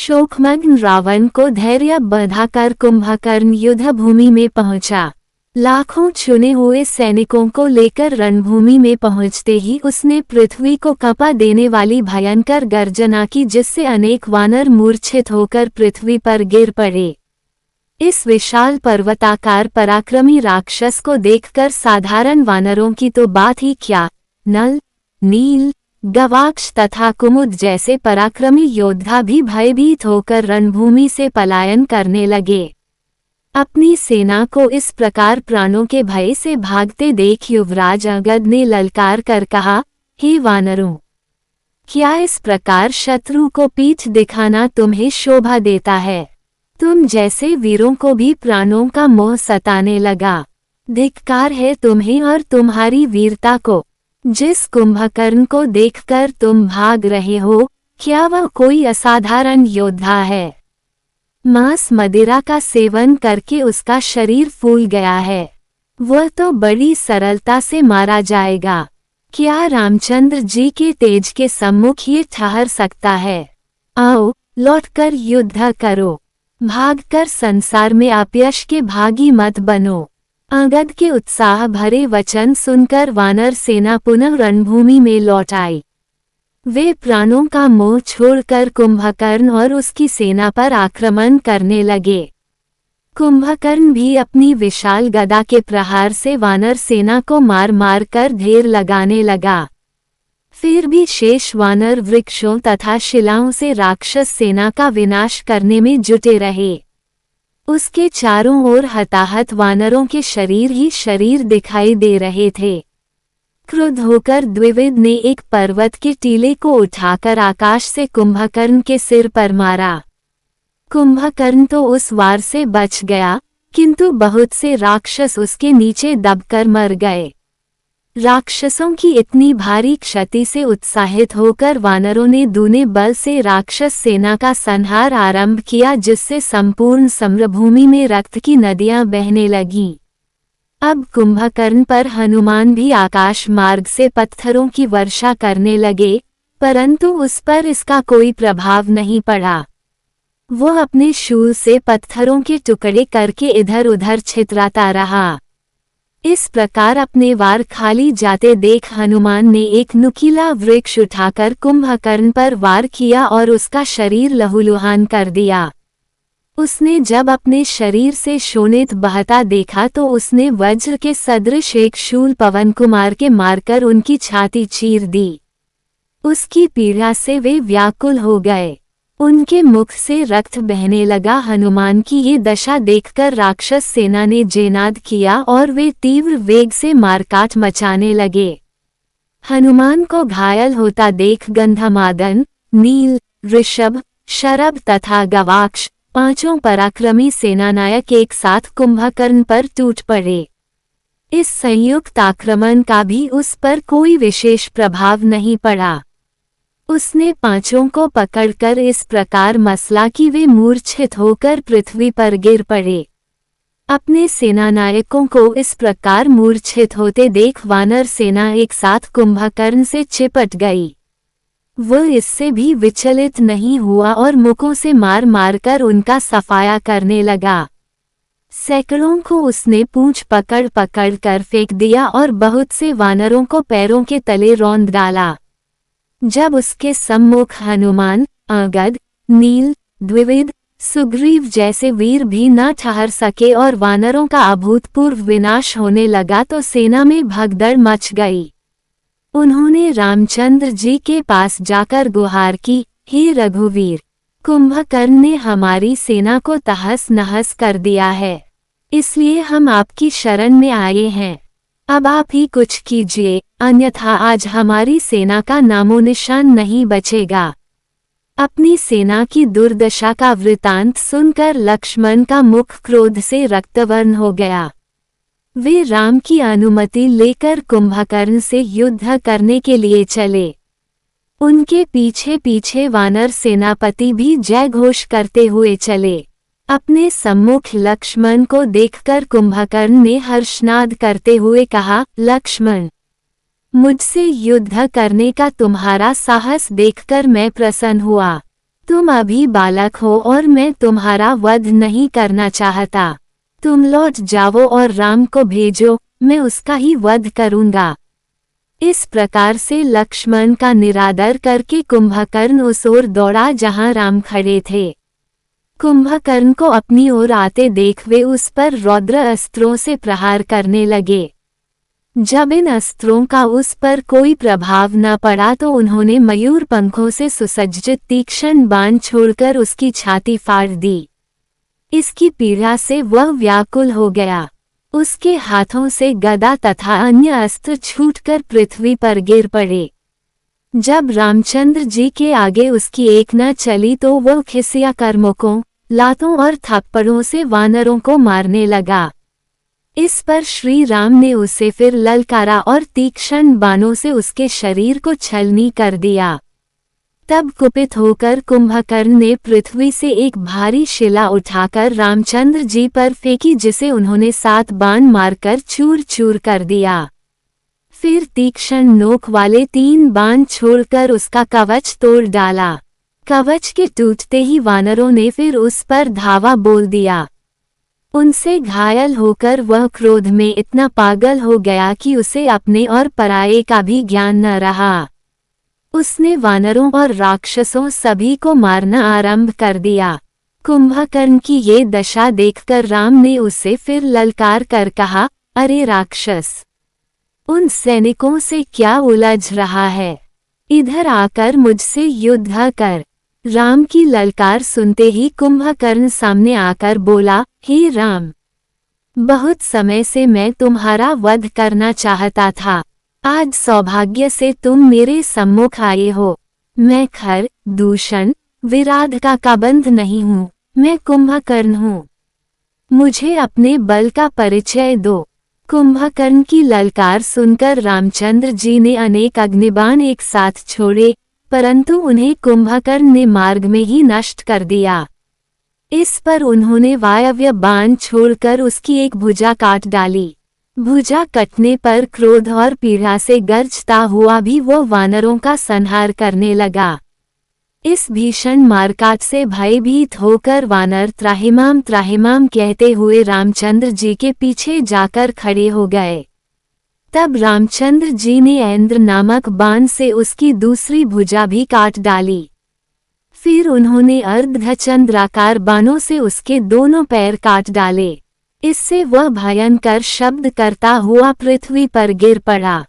शोकमग्न रावण को धैर्य बढ़ाकर कुंभकर्ण युद्ध भूमि में पहुंचा। लाखों चुने हुए सैनिकों को लेकर रणभूमि में पहुंचते ही उसने पृथ्वी को कंपा देने वाली भयंकर गर्जना की, जिससे अनेक वानर मूर्छित होकर पृथ्वी पर गिर पड़े। इस विशाल पर्वताकार पराक्रमी राक्षस को देखकर साधारण वानरों की तो बात ही क्या, नल, नील, गवाक्ष तथा कुमुद जैसे पराक्रमी योद्धा भी भयभीत होकर रणभूमि से पलायन करने लगे। अपनी सेना को इस प्रकार प्राणों के भय से भागते देख युवराज अंगद ने ललकार कर कहा, हे वानरों, क्या इस प्रकार शत्रु को पीठ दिखाना तुम्हें शोभा देता है? तुम जैसे वीरों को भी प्राणों का मोह सताने लगा। धिक्कार है तुम्हें और तुम्हारी वीरता को। जिस कुंभकर्ण को देखकर तुम भाग रहे हो, क्या वह कोई असाधारण योद्धा है? मांस मदिरा का सेवन करके उसका शरीर फूल गया है। वह तो बड़ी सरलता से मारा जाएगा। क्या रामचंद्र जी के तेज के सम्मुख ये ठहर सकता है? आओ, लौटकर युद्ध करो। भागकर संसार में अपयश के भागी मत बनो। अंगद के उत्साह भरे वचन सुनकर वानर सेना पुनः रणभूमि में लौट आई। वे प्राणों का मोह छोड़कर कुंभकर्ण और उसकी सेना पर आक्रमण करने लगे। कुंभकर्ण भी अपनी विशाल गदा के प्रहार से वानर सेना को मार मार कर ढेर लगाने लगा। फिर भी शेष वानर वृक्षों तथा शिलाओं से राक्षस सेना का विनाश करने में जुटे रहे। उसके चारों ओर हताहत वानरों के शरीर ही शरीर दिखाई दे रहे थे। क्रुद्ध होकर द्विविद ने एक पर्वत के टीले को उठाकर आकाश से कुंभकर्ण के सिर पर मारा। कुंभकर्ण तो उस वार से बच गया, किंतु बहुत से राक्षस उसके नीचे दबकर मर गए। राक्षसों की इतनी भारी क्षति से उत्साहित होकर वानरों ने दूने बल से राक्षस सेना का संहार आरंभ किया, जिससे संपूर्ण समरभूमि में रक्त की नदियां बहने लगीं। अब कुंभकर्ण पर हनुमान भी आकाश मार्ग से पत्थरों की वर्षा करने लगे, परंतु उस पर इसका कोई प्रभाव नहीं पड़ा। वह अपने शूल से पत्थरों के टुकड़े करके इधर उधर छितराता रहा। इस प्रकार अपने वार खाली जाते देख हनुमान ने एक नुकीला वृक्ष उठाकर कुंभकर्ण पर वार किया और उसका शरीर लहूलुहान कर दिया। उसने जब अपने शरीर से शोणित बहता देखा तो उसने वज्र के सदृश एक शूल पवन कुमार के मारकर उनकी छाती चीर दी। उसकी पीड़ा से वे व्याकुल हो गए। उनके मुख से रक्त बहने लगा। हनुमान की ये दशा देखकर राक्षस सेना ने जयनाद किया और वे तीव्र वेग से मारकाट मचाने लगे। हनुमान को घायल होता देख गंधमादन, नील, ऋषभ, शरभ तथा गवाक्ष पांचों पराक्रमी सेनानायक एक साथ कुंभकर्ण पर टूट पड़े। इस संयुक्त आक्रमण का भी उस पर कोई विशेष प्रभाव नहीं पड़ा। उसने पांचों को पकड़कर इस प्रकार मसला कि वे मूर्छित होकर पृथ्वी पर गिर पड़े। अपने सेनानायकों को इस प्रकार मूर्छित होते देख वानर सेना एक साथ कुंभकर्ण से चिपट गई। वह इससे भी विचलित नहीं हुआ और मुकों से मार मारकर उनका सफाया करने लगा। सैकड़ों को उसने पूंछ पकड़ पकड़ कर फेंक दिया और बहुत से वानरों को पैरों के तले रौंद डाला। जब उसके सम्मुख हनुमान, अंगद, नील, द्विविद, सुग्रीव जैसे वीर भी न ठहर सके और वानरों का अभूतपूर्व विनाश होने लगा तो सेना में भगदड़ मच गई। उन्होंने रामचंद्र जी के पास जाकर गुहार की, हे रघुवीर, कुंभकर्ण ने हमारी सेना को तहस नहस कर दिया है, इसलिए हम आपकी शरण में आए हैं। अब आप ही कुछ कीजिए, अन्यथा आज हमारी सेना का नामो निशान नहीं बचेगा। अपनी सेना की दुर्दशा का वृतांत सुनकर लक्ष्मण का मुख क्रोध से रक्तवर्ण हो गया। वे राम की अनुमति लेकर कुंभकर्ण से युद्ध करने के लिए चले। उनके पीछे पीछे वानर सेनापति भी जय घोष करते हुए चले। अपने सम्मुख लक्ष्मण को देखकर कुंभकर्ण ने हर्षनाद करते हुए कहा, लक्ष्मण, मुझसे युद्ध करने का तुम्हारा साहस देखकर मैं प्रसन्न हुआ। तुम अभी बालक हो और मैं तुम्हारा वध नहीं करना चाहता। तुम लौट जाओ और राम को भेजो, मैं उसका ही वध करूंगा। इस प्रकार से लक्ष्मण का निरादर करके कुंभकर्ण उस ओर दौड़ा जहां राम खड़े थे। कुंभकर्ण को अपनी ओर आते देख वे उस पर रौद्र अस्त्रों से प्रहार करने लगे। जब इन अस्त्रों का उस पर कोई प्रभाव न पड़ा तो उन्होंने मयूर पंखों से सुसज्जित तीक्ष्ण बाण छोड़कर उसकी छाती फाड़ दी। इसकी पीड़ा से वह व्याकुल हो गया। उसके हाथों से गदा तथा अन्य अस्त्र छूटकर पृथ्वी पर गिर पड़े। जब रामचंद्र जी के आगे उसकी एक न चली तो वह खिसिया कर मुक्कों, लातों और थप्पड़ों से वानरों को मारने लगा। इस पर श्री राम ने उसे फिर ललकारा और तीक्ष्ण बाणों से उसके शरीर को छलनी कर दिया। तब कुपित होकर कुंभकर्ण ने पृथ्वी से एक भारी शिला उठाकर रामचंद्र जी पर फेंकी, जिसे उन्होंने 7 बाण मारकर चूर चूर कर दिया। फिर तीक्ष्ण नोक वाले 3 बाण छोड़कर उसका कवच तोड़ डाला। कवच के टूटते ही वानरों ने फिर उस पर धावा बोल दिया। उनसे घायल होकर वह क्रोध में इतना पागल हो गया कि उसे अपने और पराये का भी ज्ञान न रहा। उसने वानरों और राक्षसों सभी को मारना आरंभ कर दिया। कुंभकर्ण की ये दशा देखकर राम ने उसे फिर ललकार कर कहा, अरे राक्षस, उन सैनिकों से क्या उलझ रहा है? इधर आकर मुझसे युद्ध कर। राम की ललकार सुनते ही कुंभकर्ण सामने आकर बोला, हे राम, बहुत समय से मैं तुम्हारा वध करना चाहता था। आज सौभाग्य से तुम मेरे सम्मुख आए हो। मैं खर, दूषण, विराध का काबंध नहीं हूँ, मैं कुंभकर्ण हूँ। मुझे अपने बल का परिचय दो। कुंभकर्ण की ललकार सुनकर रामचंद्र जी ने अनेक अग्निबाण एक साथ छोड़े, परंतु उन्हें कुंभकर्ण ने मार्ग में ही नष्ट कर दिया। इस पर उन्होंने वायव्य बाण छोड़कर उसकी एक भुजा काट डाली। भुजा कटने पर क्रोध और पीड़ा से गरजता हुआ भी वो वानरों का संहार करने लगा। इस भीषण मारकाट से भयभीत होकर वानर त्राहिमाम त्राहिमाम कहते हुए रामचंद्र जी के पीछे जाकर खड़े हो गए। तब रामचंद्र जी ने ऐन्द्र नामक बाण से उसकी दूसरी भुजा भी काट डाली। फिर उन्होंने अर्धचंद्राकार बाणों से उसके दोनों पैर काट डाले। इससे वह भयंकर शब्द करता हुआ पृथ्वी पर गिर पड़ा।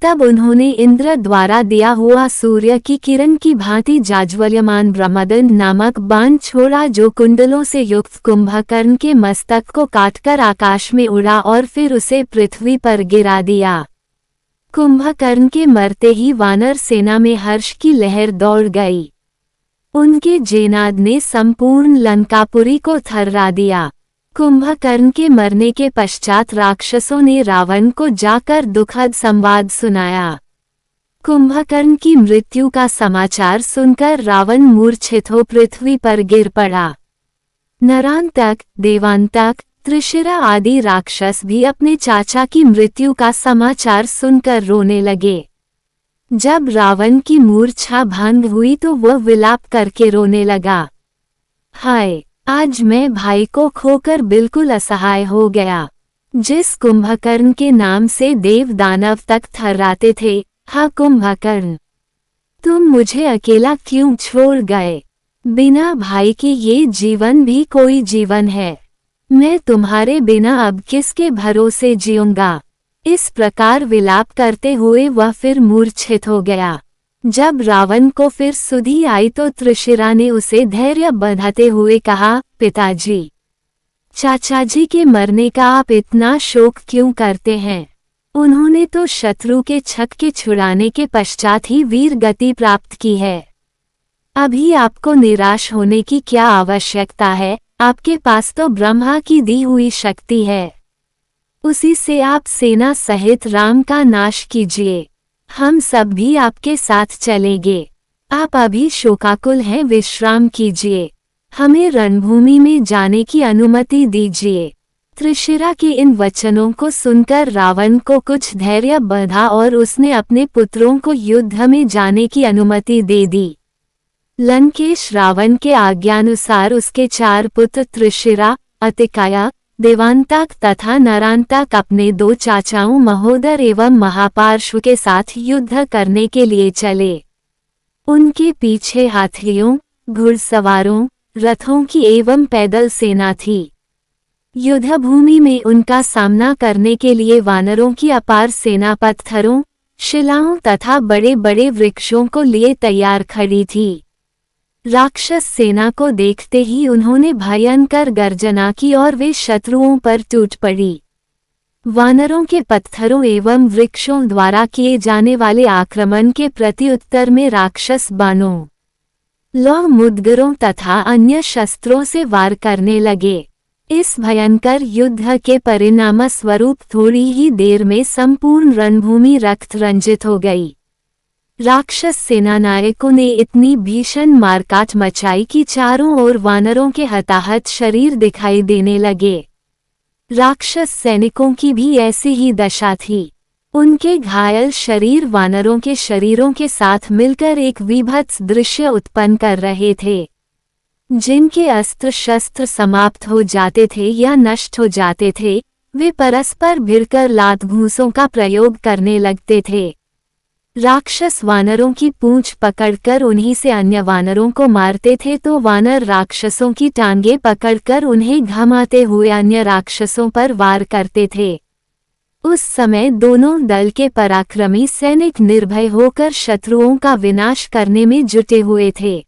तब उन्होंने इंद्र द्वारा दिया हुआ सूर्य की किरण की भांति जाज्वल्यमान ब्रह्मदंड नामक बाण छोड़ा, जो कुंडलों से युक्त कुंभकर्ण के मस्तक को काटकर आकाश में उड़ा और फिर उसे पृथ्वी पर गिरा दिया। कुंभकर्ण के मरते ही वानर सेना में हर्ष की लहर दौड़ गई। उनके जेनाद ने संपूर्ण लंकापुरी को थर्रा दिया। कुंभकर्ण के मरने के पश्चात राक्षसों ने रावण को जाकर दुखद संवाद सुनाया। कुंभकर्ण की मृत्यु का समाचार सुनकर रावण मूर्छित हो पृथ्वी पर गिर पड़ा। नरांतक, देवांतक, त्रिशिरा आदि राक्षस भी अपने चाचा की मृत्यु का समाचार सुनकर रोने लगे। जब रावण की मूर्छा भंग हुई तो वह विलाप करके रोने लगा, हाय, आज मैं भाई को खोकर बिल्कुल असहाय हो गया। जिस कुंभकर्ण के नाम से देव दानव तक थर्राते थे, हा कुंभकर्ण, तुम मुझे अकेला क्यों छोड़ गए? बिना भाई के ये जीवन भी कोई जीवन है। मैं तुम्हारे बिना अब किसके भरोसे जीऊंगा? इस प्रकार विलाप करते हुए वह फिर मूर्छित हो गया। जब रावण को फिर सुधि आई तो त्रिशिरा ने उसे धैर्य बंधाते हुए कहा, पिताजी, चाचाजी के मरने का आप इतना शोक क्यों करते हैं? उन्होंने तो शत्रु के छक्के छुड़ाने के पश्चात ही वीर गति प्राप्त की है। अभी आपको निराश होने की क्या आवश्यकता है? आपके पास तो ब्रह्मा की दी हुई शक्ति है। उसी से आप सेना सहित राम का नाश कीजिए। हम सब भी आपके साथ चलेंगे। आप अभी शोकाकुल हैं, विश्राम कीजिए। हमें रणभूमि में जाने की अनुमति दीजिए। त्रिशिरा के इन वचनों को सुनकर रावण को कुछ धैर्य बंधा और उसने अपने पुत्रों को युद्ध में जाने की अनुमति दे दी। लंकेश रावण के आज्ञानुसार उसके 4 पुत्र त्रिशिरा, अतिकाया, देवांतक तथा नरांतक अपने 2 चाचाओं महोदर एवं महापार्श्व के साथ युद्ध करने के लिए चले। उनके पीछे हाथियों, घुड़सवारों, रथों की एवं पैदल सेना थी। युद्धभूमि में उनका सामना करने के लिए वानरों की अपार सेना पत्थरों, शिलाओं तथा बड़े बड़े वृक्षों को लिए तैयार खड़ी थी। राक्षस सेना को देखते ही उन्होंने भयंकर गर्जना की और वे शत्रुओं पर टूट पड़ी। वानरों के पत्थरों एवं वृक्षों द्वारा किए जाने वाले आक्रमण के प्रत्युत्तर में राक्षस बाणों, लौ मुदगरों तथा अन्य शस्त्रों से वार करने लगे। इस भयंकर युद्ध के परिणाम स्वरूप थोड़ी ही देर में संपूर्ण रणभूमि रक्त रंजित हो गई। राक्षस सेनानायकों ने इतनी भीषण मारकाट मचाई कि चारों ओर वानरों के हताहत शरीर दिखाई देने लगे। राक्षस सैनिकों की भी ऐसी ही दशा थी। उनके घायल शरीर वानरों के शरीरों के साथ मिलकर एक विभत्स दृश्य उत्पन्न कर रहे थे। जिनके अस्त्र शस्त्र समाप्त हो जाते थे या नष्ट हो जाते थे, वे परस्पर भिड़कर लात घूंसों का प्रयोग करने लगते थे। राक्षस वानरों की पूंछ पकड़कर उन्हीं से अन्य वानरों को मारते थे तो वानर राक्षसों की टांगें पकड़कर उन्हें घमाते हुए अन्य राक्षसों पर वार करते थे। उस समय दोनों दल के पराक्रमी सैनिक निर्भय होकर शत्रुओं का विनाश करने में जुटे हुए थे।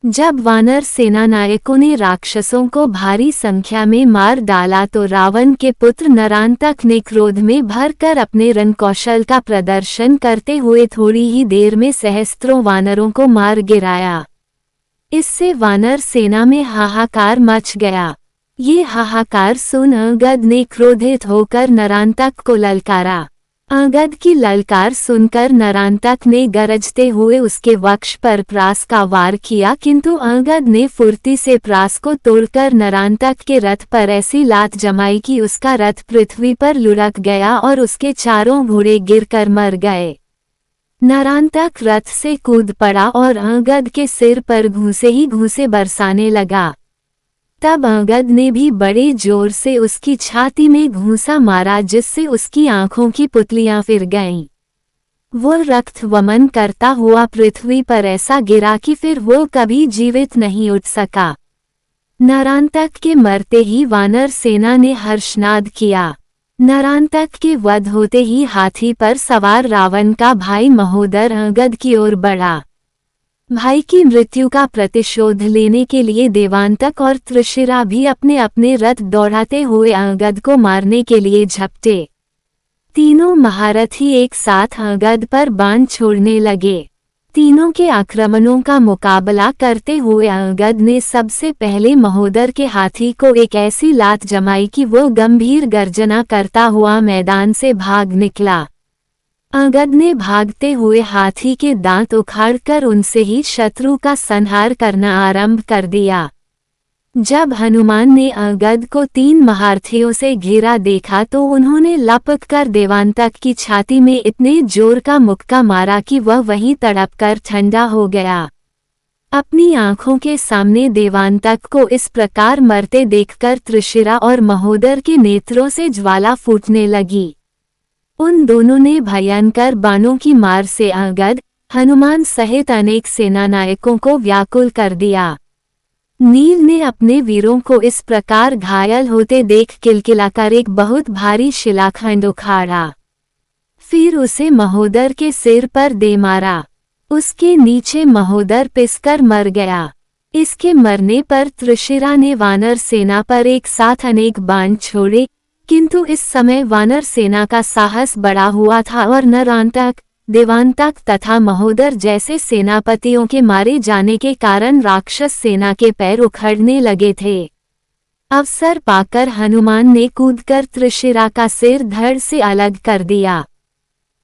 जब वानर सेनानायकों ने राक्षसों को भारी संख्या में मार डाला तो रावण के पुत्र नरांतक ने क्रोध में भरकर अपने रणकौशल का प्रदर्शन करते हुए थोड़ी ही देर में सहस्त्रों वानरों को मार गिराया। इससे वानर सेना में हाहाकार मच गया। ये हाहाकार सुन अंगद ने क्रोधित होकर नरांतक को ललकारा। अंगद की ललकार सुनकर नरांतक ने गरजते हुए उसके वक्ष पर प्रास का वार किया, किंतु अंगद ने फुर्ती से प्रास को तोड़कर नरांतक के रथ पर ऐसी लात जमाई कि उसका रथ पृथ्वी पर लुढ़क गया और उसके चारों घोड़े गिरकर मर गए। नरांतक रथ से कूद पड़ा और अंगद के सिर पर घूंसे ही घूंसे बरसाने लगा। तब अंगद ने भी बड़े जोर से उसकी छाती में घूंसा मारा, जिससे उसकी आंखों की पुतलियां फिर गईं। वो रक्त वमन करता हुआ पृथ्वी पर ऐसा गिरा कि फिर वो कभी जीवित नहीं उठ सका। नरांतक के मरते ही वानर सेना ने हर्षनाद किया। नरांतक के वध होते ही हाथी पर सवार रावण का भाई महोदर अंगद की ओर बढ़ा। भाई की मृत्यु का प्रतिशोध लेने के लिए देवांतक और त्रिशिरा भी अपने अपने रथ दौड़ाते हुए अंगद को मारने के लिए झपटे। तीनों महारथी एक साथ अंगद पर बाण छोड़ने लगे। तीनों के आक्रमणों का मुकाबला करते हुए अंगद ने सबसे पहले महोदर के हाथी को एक ऐसी लात जमाई कि वो गंभीर गर्जना करता हुआ मैदान से भाग निकला। अंगद ने भागते हुए हाथी के दांत उखाड़कर उनसे ही शत्रु का संहार करना आरंभ कर दिया। जब हनुमान ने अंगद को 3 महारथियों से घिरा देखा तो उन्होंने लपककर देवांतक की छाती में इतने जोर का मुक्का मारा कि वह वहीं तड़पकर ठंडा हो गया। अपनी आंखों के सामने देवांतक को इस प्रकार मरते देखकर त्रिशिरा और महोदर के नेत्रों से ज्वाला फूटने लगी। उन दोनों ने भयंकर बाणों की मार से अंगद, हनुमान सहित अनेक सेनानायकों को व्याकुल कर दिया। नील ने अपने वीरों को इस प्रकार घायल होते देख किलकिलाकर एक बहुत भारी शिलाखंड उखाड़ा। फिर उसे महोदर के सिर पर दे मारा। उसके नीचे महोदर पिसकर मर गया। इसके मरने पर त्रिशिरा ने वानर सेना पर एक साथ अनेक बाण छोड़े, किंतु इस समय वानर सेना का साहस बढ़ा हुआ था और नरांतक, देवांतक तथा महोदर जैसे सेनापतियों के मारे जाने के कारण राक्षस सेना के पैर उखड़ने लगे थे। अवसर पाकर हनुमान ने कूदकर त्रिशिरा का सिर धड़ से अलग कर दिया।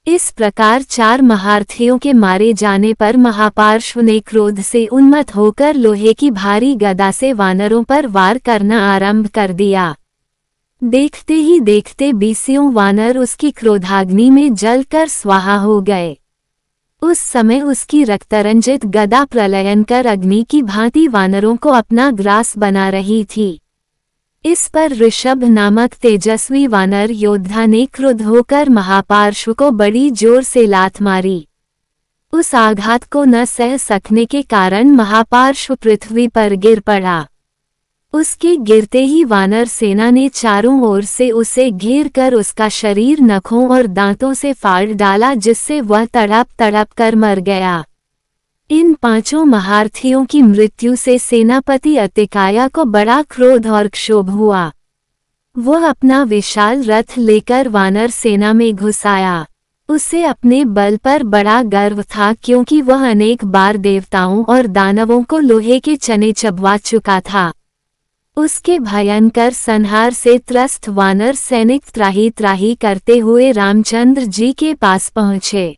इस प्रकार 4 महारथियों के मारे जाने पर महापार्श्व ने क्रोध से उन्मत्त होकर लोहे की भारी गदा से वानरों पर वार करना आरंभ कर दिया। देखते ही देखते 20 वानर उसकी क्रोधाग्नि में जलकर स्वाहा हो गए। उस समय उसकी रक्तरंजित गदा प्रलयनकर अग्नि की भांति वानरों को अपना ग्रास बना रही थी। इस पर ऋषभ नामक तेजस्वी वानर योद्धा ने क्रुद्ध होकर महापार्श्व को बड़ी जोर से लात मारी। उस आघात को न सह सकने के कारण महापार्श्व पृथ्वी पर गिर पड़ा। उसके गिरते ही वानर सेना ने चारों ओर से उसे घेर कर उसका शरीर नखों और दांतों से फाड़ डाला, जिससे वह तड़प तड़प कर मर गया। इन 5 महारथियों की मृत्यु से सेनापति अतिकाया को बड़ा क्रोध और क्षोभ हुआ। वह अपना विशाल रथ लेकर वानर सेना में घुस आया। उसे अपने बल पर बड़ा गर्व था, क्योंकि वह अनेक बार देवताओं और दानवों को लोहे के चने चबवा चुका था। उसके भयंकर संहार से त्रस्त वानर सैनिक त्राही त्राही करते हुए रामचंद्र जी के पास पहुँचे।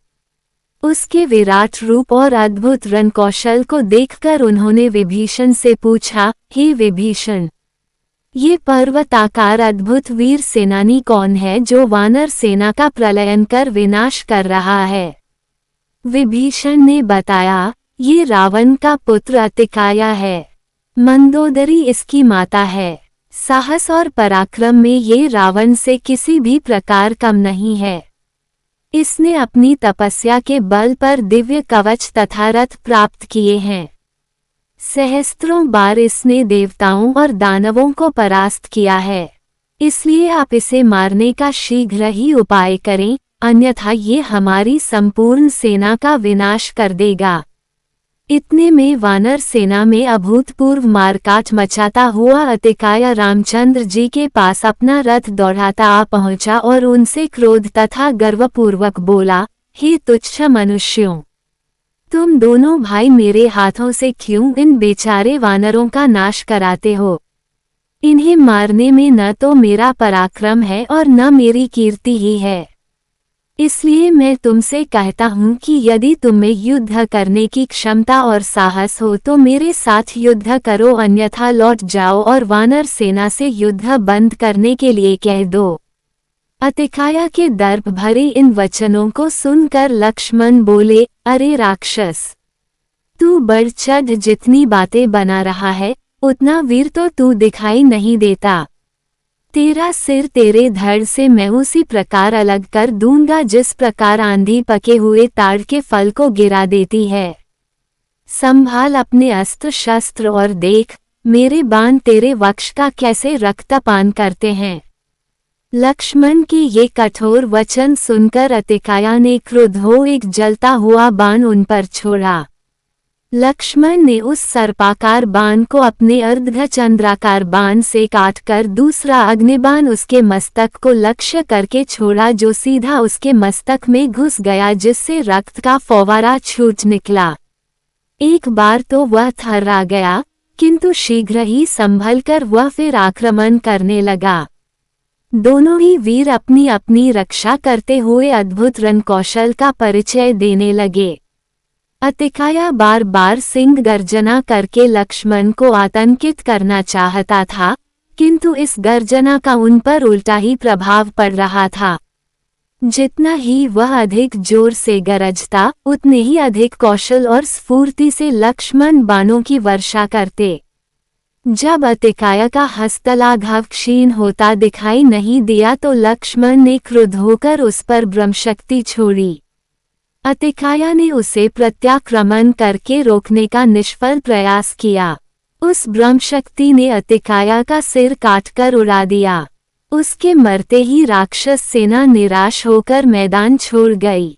उसके विराट रूप और अद्भुत रणकौशल को देखकर उन्होंने विभीषण से पूछा, हे विभीषण, ये पर्वताकार अद्भुत वीर सेनानी कौन है जो वानर सेना का प्रलयन कर विनाश कर रहा है? विभीषण ने बताया, ये रावण का पुत्र अतिकाया है। मंदोदरी इसकी माता है। साहस और पराक्रम में ये रावण से किसी भी प्रकार कम नहीं है। इसने अपनी तपस्या के बल पर दिव्य कवच तथा रथ प्राप्त किए हैं। सहस्त्रों बार इसने देवताओं और दानवों को परास्त किया है। इसलिए आप इसे मारने का शीघ्र ही उपाय करें, अन्यथा ये हमारी संपूर्ण सेना का विनाश कर देगा। इतने में वानर सेना में अभूतपूर्व मारकाट मचाता हुआ अतिकाया रामचंद्र जी के पास अपना रथ दौड़ाता आ पहुंचा और उनसे क्रोध तथा गर्वपूर्वक बोला, हे तुच्छ मनुष्यों, तुम दोनों भाई मेरे हाथों से क्यों इन बेचारे वानरों का नाश कराते हो? इन्हें मारने में न तो मेरा पराक्रम है और न मेरी कीर्ति ही है। इसलिए मैं तुमसे कहता हूँ कि यदि तुम्हें युद्ध करने की क्षमता और साहस हो तो मेरे साथ युद्ध करो, अन्यथा लौट जाओ और वानर सेना से युद्ध बंद करने के लिए कह दो। अतिकाया के दर्प भरे इन वचनों को सुनकर लक्ष्मण बोले, अरे राक्षस, तू बढ़ चढ़ जितनी बातें बना रहा है उतना वीर तो तू दिखाई नहीं देता। तेरा सिर तेरे धड़ से मैं उसी प्रकार अलग कर दूंगा जिस प्रकार आंधी पके हुए ताड़ के फल को गिरा देती है। संभाल अपने अस्त्र शस्त्र और देख, मेरे बाण तेरे वक्ष का कैसे रक्तपान करते हैं। लक्ष्मण के ये कठोर वचन सुनकर अतिकाया ने क्रुद्ध हो एक जलता हुआ बाण उन पर छोड़ा। लक्ष्मण ने उस सर्पाकार बाण को अपने अर्धचंद्राकार बाण से काटकर दूसरा अग्निबाण उसके मस्तक को लक्ष्य करके छोड़ा, जो सीधा उसके मस्तक में घुस गया, जिससे रक्त का फव्वारा छूट निकला। एक बार तो वह थर्रा गया, किंतु शीघ्र ही संभलकर वह फिर आक्रमण करने लगा। दोनों ही वीर अपनी अपनी रक्षा करते हुए अद्भुत रणकौशल का परिचय देने लगे। अतिकाया बार बार सिंह गर्जना करके लक्ष्मण को आतंकित करना चाहता था, किंतु इस गर्जना का उन पर उल्टा ही प्रभाव पड़ रहा था। जितना ही वह अधिक जोर से गरजता, उतने ही अधिक कौशल और स्फूर्ति से लक्ष्मण बाणों की वर्षा करते। जब अतिकाया का हस्तलाघव क्षीण होता दिखाई नहीं दिया तो लक्ष्मण ने क्रुद्ध होकर उस पर ब्रह्मशक्ति छोड़ी। अतिकाया ने उसे प्रत्याक्रमण करके रोकने का निष्फल प्रयास किया। उस ब्रह्मशक्ति ने अतिकाया का सिर काटकर उड़ा दिया। उसके मरते ही राक्षस सेना निराश होकर मैदान छोड़ गई।